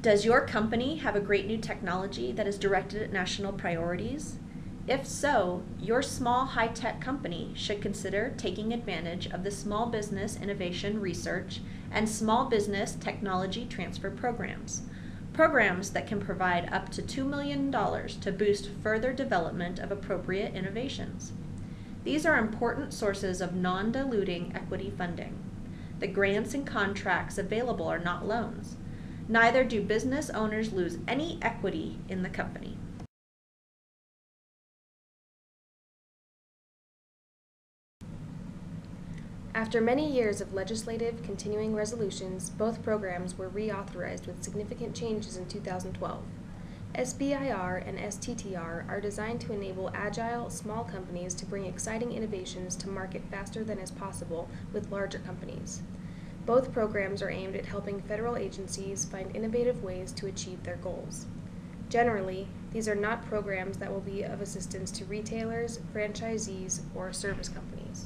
Does your company have a great new technology that is directed at national priorities? If so, your small high-tech company should consider taking advantage of the Small Business Innovation Research and Small Business Technology Transfer programs that can provide up to $2 million to boost further development of appropriate innovations. These are important sources of non-diluting equity funding. The grants and contracts available are not loans. Neither do business owners lose any equity in the company. After many years of legislative continuing resolutions, both programs were reauthorized with significant changes in 2012. SBIR and STTR are designed to enable agile, small companies to bring exciting innovations to market faster than is possible with larger companies. Both programs are aimed at helping federal agencies find innovative ways to achieve their goals. Generally, these are not programs that will be of assistance to retailers, franchisees, or service companies.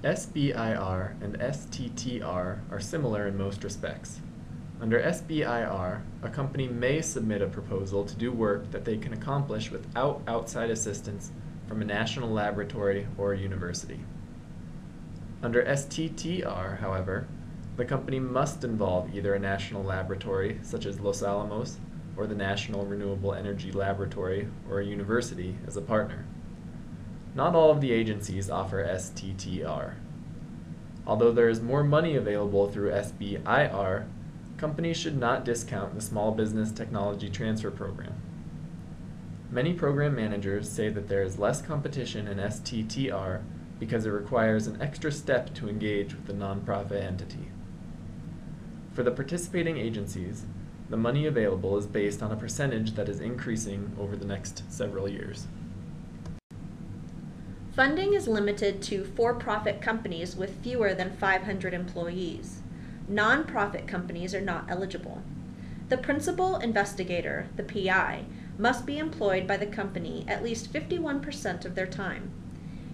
SBIR and STTR are similar in most respects. Under SBIR, a company may submit a proposal to do work that they can accomplish without outside assistance from a national laboratory or a university. Under STTR, however, the company must involve either a national laboratory, such as Los Alamos, or the National Renewable Energy Laboratory, or a university as a partner. Not all of the agencies offer STTR. Although there is more money available through SBIR, companies should not discount the Small Business Technology Transfer Program. Many program managers say that there is less competition in STTR because it requires an extra step to engage with the nonprofit entity. For the participating agencies, the money available is based on a percentage that is increasing over the next several years. Funding is limited to for-profit companies with fewer than 500 employees. Non-profit companies are not eligible. The principal investigator, the PI, must be employed by the company at least 51% of their time.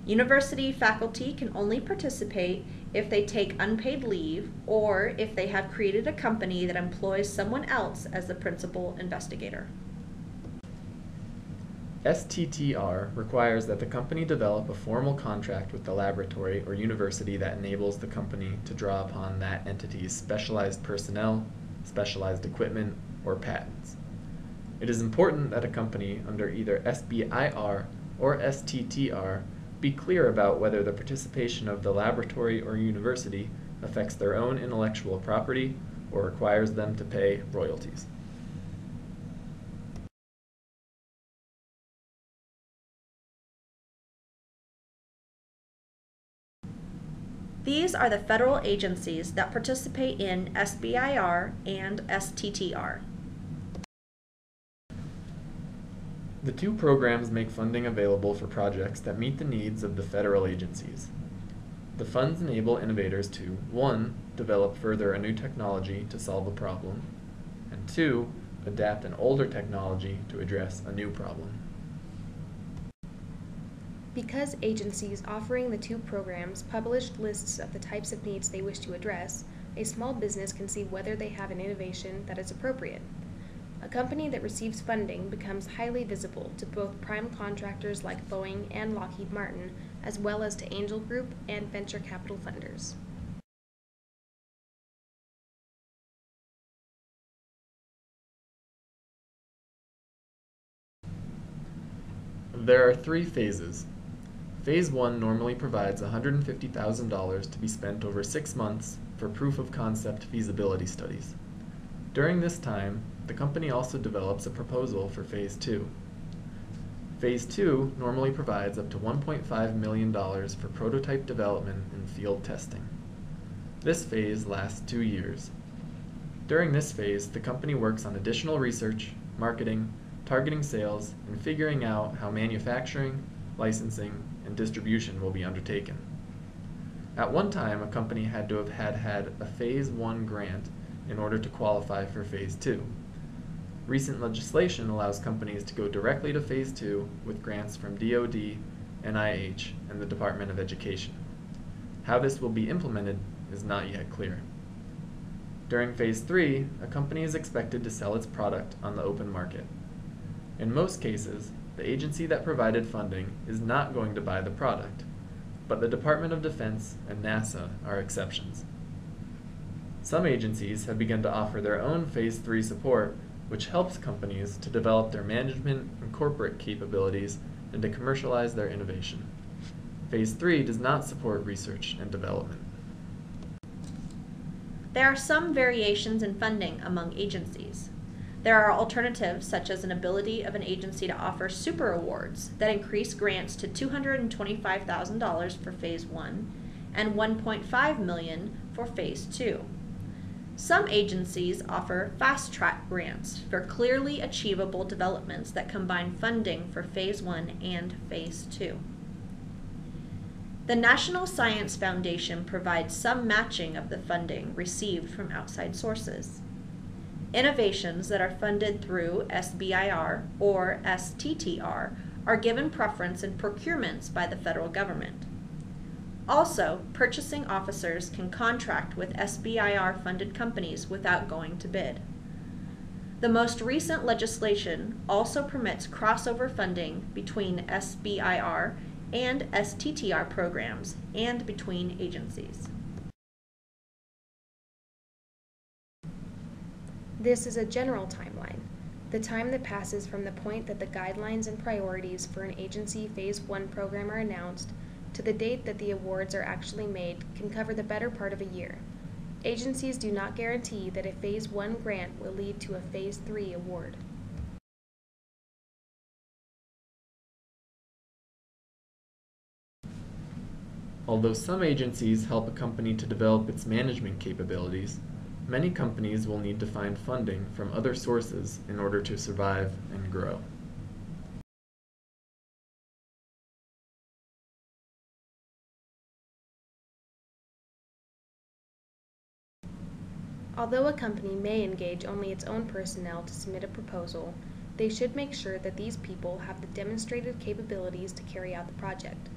University faculty can only participate if they take unpaid leave or if they have created a company that employs someone else as the principal investigator. STTR requires that the company develop a formal contract with the laboratory or university that enables the company to draw upon that entity's specialized personnel, specialized equipment, or patents. It is important that a company under either SBIR or STTR be clear about whether the participation of the laboratory or university affects their own intellectual property or requires them to pay royalties. These are the federal agencies that participate in SBIR and STTR. The two programs make funding available for projects that meet the needs of the federal agencies. The funds enable innovators to 1. Develop further a new technology to solve a problem, and 2. Adapt an older technology to address a new problem. Because agencies offering the two programs published lists of the types of needs they wish to address, a small business can see whether they have an innovation that is appropriate. A company that receives funding becomes highly visible to both prime contractors like Boeing and Lockheed Martin, as well as to angel group and venture capital funders. There are 3 phases. Phase 1 normally provides $150,000 to be spent over 6 months for proof of concept feasibility studies. During this time, the company also develops a proposal for Phase 2. Phase 2 normally provides up to $1.5 million for prototype development and field testing. This phase lasts 2 years. During this phase, the company works on additional research, marketing, targeting sales, and figuring out how manufacturing, licensing, and distribution will be undertaken. At one time, a company had to have had a Phase 1 grant in order to qualify for Phase 2. Recent legislation allows companies to go directly to Phase 2 with grants from DoD, NIH, and the Department of Education. How this will be implemented is not yet clear. During Phase 3, a company is expected to sell its product on the open market. In most cases, the agency that provided funding is not going to buy the product, but the Department of Defense and NASA are exceptions. Some agencies have begun to offer their own Phase 3 support, which helps companies to develop their management and corporate capabilities and to commercialize their innovation. Phase 3 does not support research and development. There are some variations in funding among agencies. There are alternatives such as an ability of an agency to offer super awards that increase grants to $225,000 for Phase 1 and $1.5 million for Phase 2. Some agencies offer fast-track grants for clearly achievable developments that combine funding for Phase 1 and Phase 2. The National Science Foundation provides some matching of the funding received from outside sources. Innovations that are funded through SBIR or STTR are given preference in procurements by the federal government. Also, purchasing officers can contract with SBIR-funded companies without going to bid. The most recent legislation also permits crossover funding between SBIR and STTR programs and between agencies. This is a general timeline, the time that passes from the point that the guidelines and priorities for an agency Phase 1 program are announced to the date that the awards are actually made can cover the better part of a year. Agencies do not guarantee that a Phase 1 grant will lead to a Phase 3 award. Although some agencies help a company to develop its management capabilities, many companies will need to find funding from other sources in order to survive and grow. Although a company may engage only its own personnel to submit a proposal, they should make sure that these people have the demonstrated capabilities to carry out the project.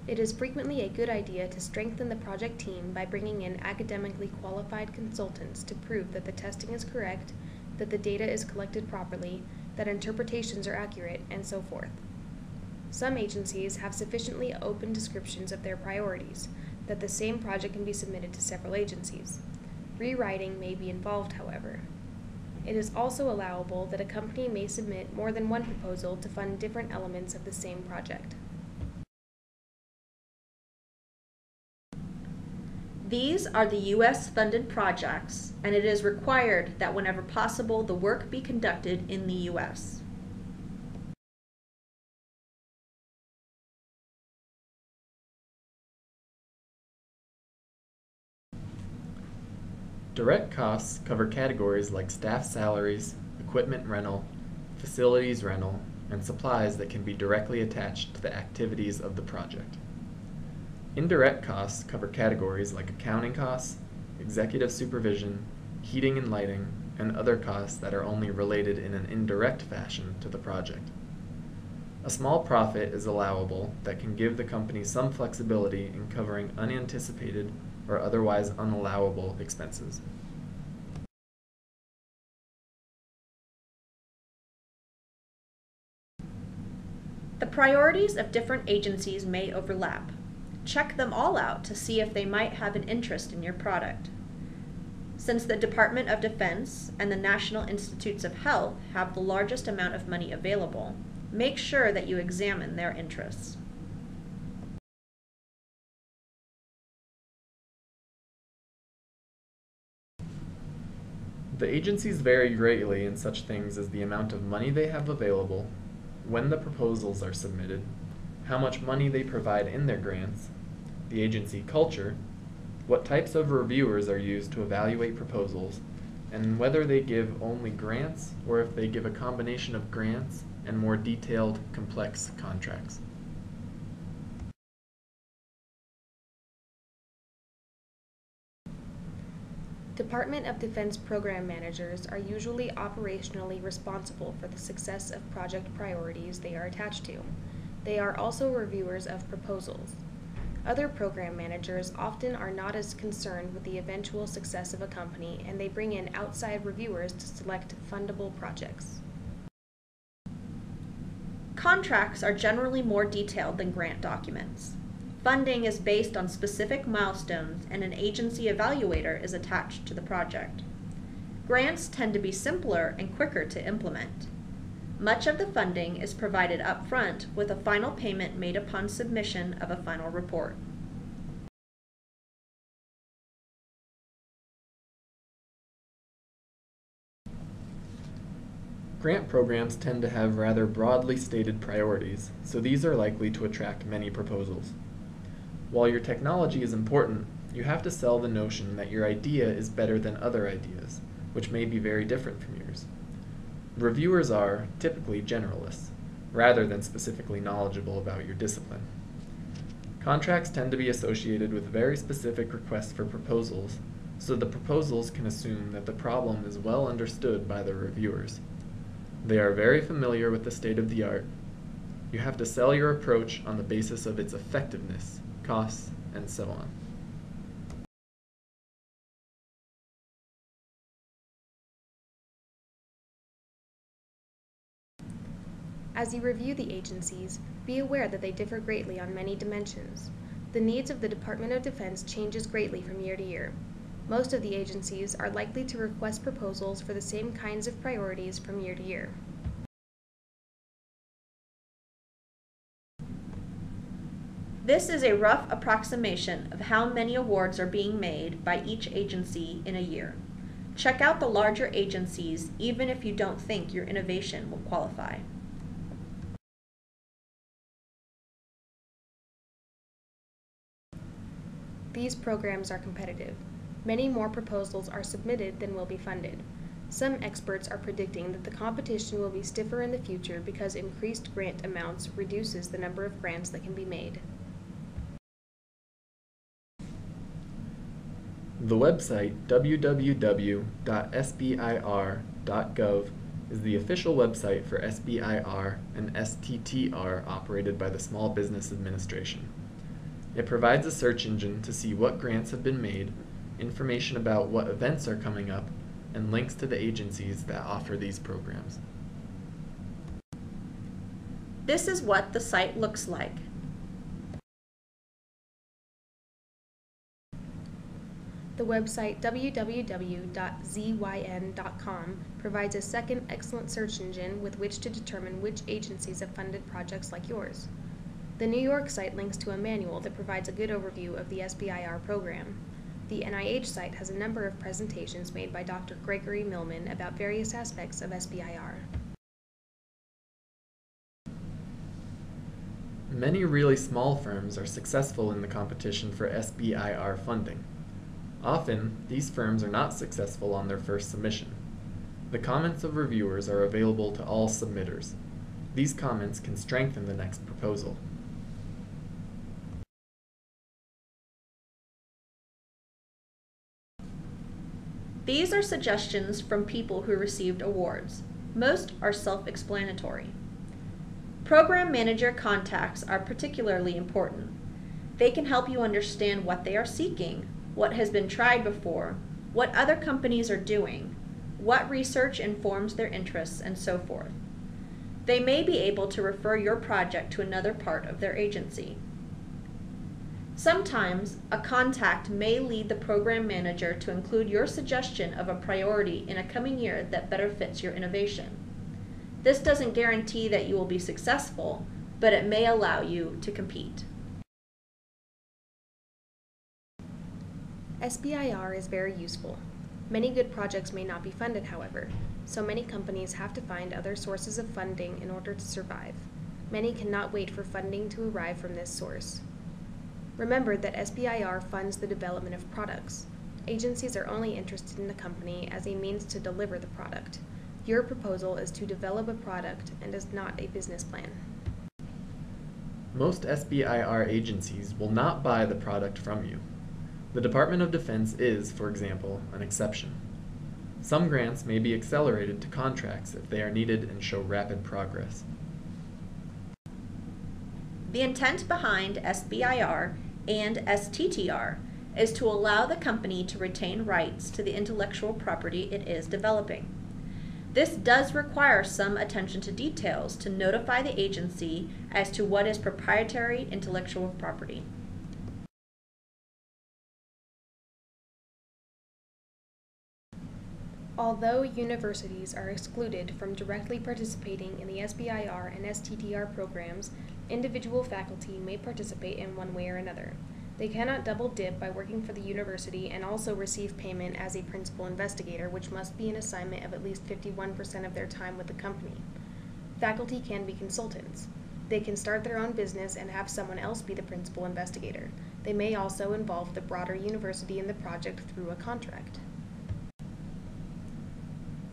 It is frequently a good idea to strengthen the project team by bringing in academically qualified consultants to prove that the testing is correct, that the data is collected properly, that interpretations are accurate, and so forth. Some agencies have sufficiently open descriptions of their priorities that the same project can be submitted to several agencies. Rewriting may be involved, however. It is also allowable that a company may submit more than one proposal to fund different elements of the same project. These are the U.S.-funded projects, and it is required that whenever possible the work be conducted in the U.S. Direct costs cover categories like staff salaries, equipment rental, facilities rental, and supplies that can be directly attached to the activities of the project. Indirect costs cover categories like accounting costs, executive supervision, heating and lighting, and other costs that are only related in an indirect fashion to the project. A small profit is allowable that can give the company some flexibility in covering unanticipated or otherwise unallowable expenses. The priorities of different agencies may overlap. Check them all out to see if they might have an interest in your product. Since the Department of Defense and the National Institutes of Health have the largest amount of money available, make sure that you examine their interests. The agencies vary greatly in such things as the amount of money they have available, when the proposals are submitted, how much money they provide in their grants, the agency culture, what types of reviewers are used to evaluate proposals, and whether they give only grants or if they give a combination of grants and more detailed, complex contracts. Department of Defense program managers are usually operationally responsible for the success of project priorities they are attached to. They are also reviewers of proposals. Other program managers often are not as concerned with the eventual success of a company, and they bring in outside reviewers to select fundable projects. Contracts are generally more detailed than grant documents. Funding is based on specific milestones, and an agency evaluator is attached to the project. Grants tend to be simpler and quicker to implement. Much of the funding is provided up front, with a final payment made upon submission of a final report. Grant programs tend to have rather broadly stated priorities, so these are likely to attract many proposals. While your technology is important, you have to sell the notion that your idea is better than other ideas, which may be very different from yours. Reviewers are, typically, generalists, rather than specifically knowledgeable about your discipline. Contracts tend to be associated with very specific requests for proposals, so the proposals can assume that the problem is well understood by the reviewers. They are very familiar with the state of the art. You have to sell your approach on the basis of its effectiveness, costs, and so on. As you review the agencies, be aware that they differ greatly on many dimensions. The needs of the Department of Defense changes greatly from year to year. Most of the agencies are likely to request proposals for the same kinds of priorities from year to year. This is a rough approximation of how many awards are being made by each agency in a year. Check out the larger agencies even if you don't think your innovation will qualify. These programs are competitive. Many more proposals are submitted than will be funded. Some experts are predicting that the competition will be stiffer in the future because increased grant amounts reduces the number of grants that can be made. The website www.sbir.gov is the official website for SBIR and STTR operated by the Small Business Administration. It provides a search engine to see what grants have been made, information about what events are coming up, and links to the agencies that offer these programs. This is what the site looks like. The website www.zyn.com provides a second excellent search engine with which to determine which agencies have funded projects like yours. The New York site links to a manual that provides a good overview of the SBIR program. The NIH site has a number of presentations made by Dr. Gregory Millman about various aspects of SBIR. Many really small firms are successful in the competition for SBIR funding. Often, these firms are not successful on their first submission. The comments of reviewers are available to all submitters. These comments can strengthen the next proposal. These are suggestions from people who received awards. Most are self-explanatory. Program manager contacts are particularly important. They can help you understand what they are seeking, what has been tried before, what other companies are doing, what research informs their interests, and so forth. They may be able to refer your project to another part of their agency. Sometimes, a contact may lead the program manager to include your suggestion of a priority in a coming year that better fits your innovation. This doesn't guarantee that you will be successful, but it may allow you to compete. SBIR is very useful. Many good projects may not be funded, however, so many companies have to find other sources of funding in order to survive. Many cannot wait for funding to arrive from this source. Remember that SBIR funds the development of products. Agencies are only interested in the company as a means to deliver the product. Your proposal is to develop a product and is not a business plan. Most SBIR agencies will not buy the product from you. The Department of Defense is, for example, an exception. Some grants may be accelerated to contracts if they are needed and show rapid progress. The intent behind SBIR and STTR is to allow the company to retain rights to the intellectual property it is developing. This does require some attention to details to notify the agency as to what is proprietary intellectual property. Although universities are excluded from directly participating in the SBIR and STTR programs, individual faculty may participate in one way or another. They cannot double dip by working for the university and also receive payment as a principal investigator, which must be an assignment of at least 51% of their time with the company. Faculty can be consultants. They can start their own business and have someone else be the principal investigator. They may also involve the broader university in the project through a contract.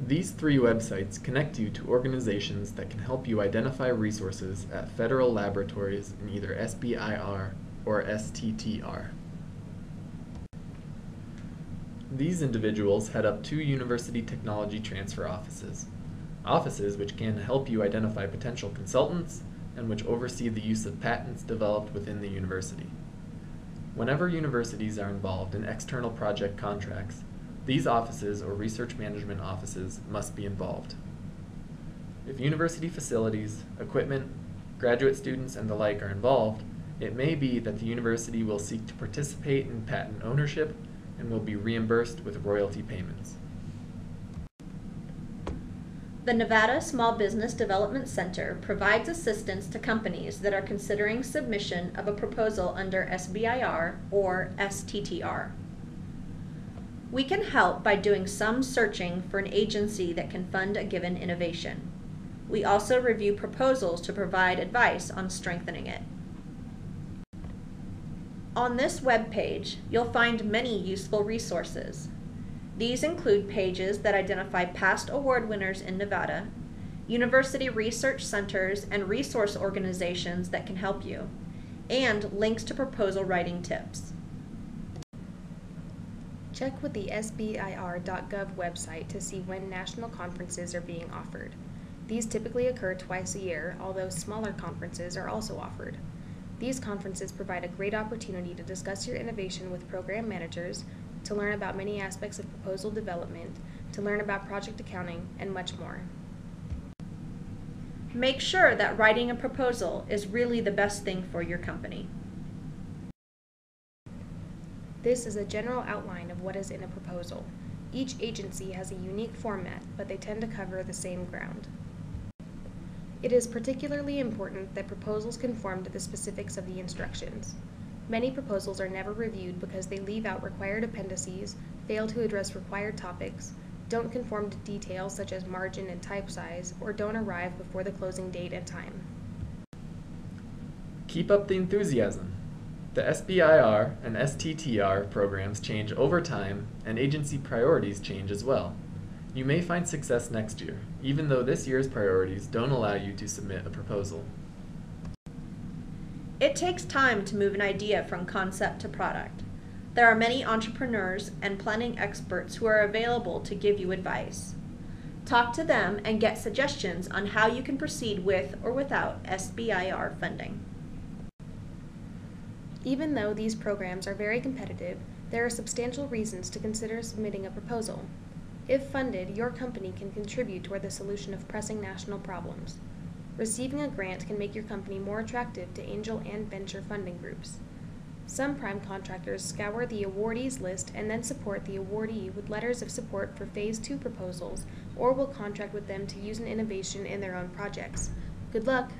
These 3 websites connect you to organizations that can help you identify resources at federal laboratories in either SBIR or STTR. These individuals head up 2 university technology transfer offices which can help you identify potential consultants and which oversee the use of patents developed within the university. Whenever universities are involved in external project contracts, these offices or research management offices must be involved. If university facilities, equipment, graduate students, and the like are involved, it may be that the university will seek to participate in patent ownership and will be reimbursed with royalty payments. The Nevada Small Business Development Center provides assistance to companies that are considering submission of a proposal under SBIR or STTR. We can help by doing some searching for an agency that can fund a given innovation. We also review proposals to provide advice on strengthening it. On this web page, you'll find many useful resources. These include pages that identify past award winners in Nevada, university research centers and resource organizations that can help you, and links to proposal writing tips. Check with the SBIR.gov website to see when national conferences are being offered. These typically occur twice a year, although smaller conferences are also offered. These conferences provide a great opportunity to discuss your innovation with program managers, to learn about many aspects of proposal development, to learn about project accounting, and much more. Make sure that writing a proposal is really the best thing for your company. This is a general outline of what is in a proposal. Each agency has a unique format, but they tend to cover the same ground. It is particularly important that proposals conform to the specifics of the instructions. Many proposals are never reviewed because they leave out required appendices, fail to address required topics, don't conform to details such as margin and type size, or don't arrive before the closing date and time. Keep up the enthusiasm. The SBIR and STTR programs change over time, and agency priorities change as well. You may find success next year, even though this year's priorities don't allow you to submit a proposal. It takes time to move an idea from concept to product. There are many entrepreneurs and planning experts who are available to give you advice. Talk to them and get suggestions on how you can proceed with or without SBIR funding. Even though these programs are very competitive, there are substantial reasons to consider submitting a proposal. If funded, your company can contribute toward the solution of pressing national problems. Receiving a grant can make your company more attractive to angel and venture funding groups. Some prime contractors scour the awardees list and then support the awardee with letters of support for Phase 2 proposals, or will contract with them to use an innovation in their own projects. Good luck!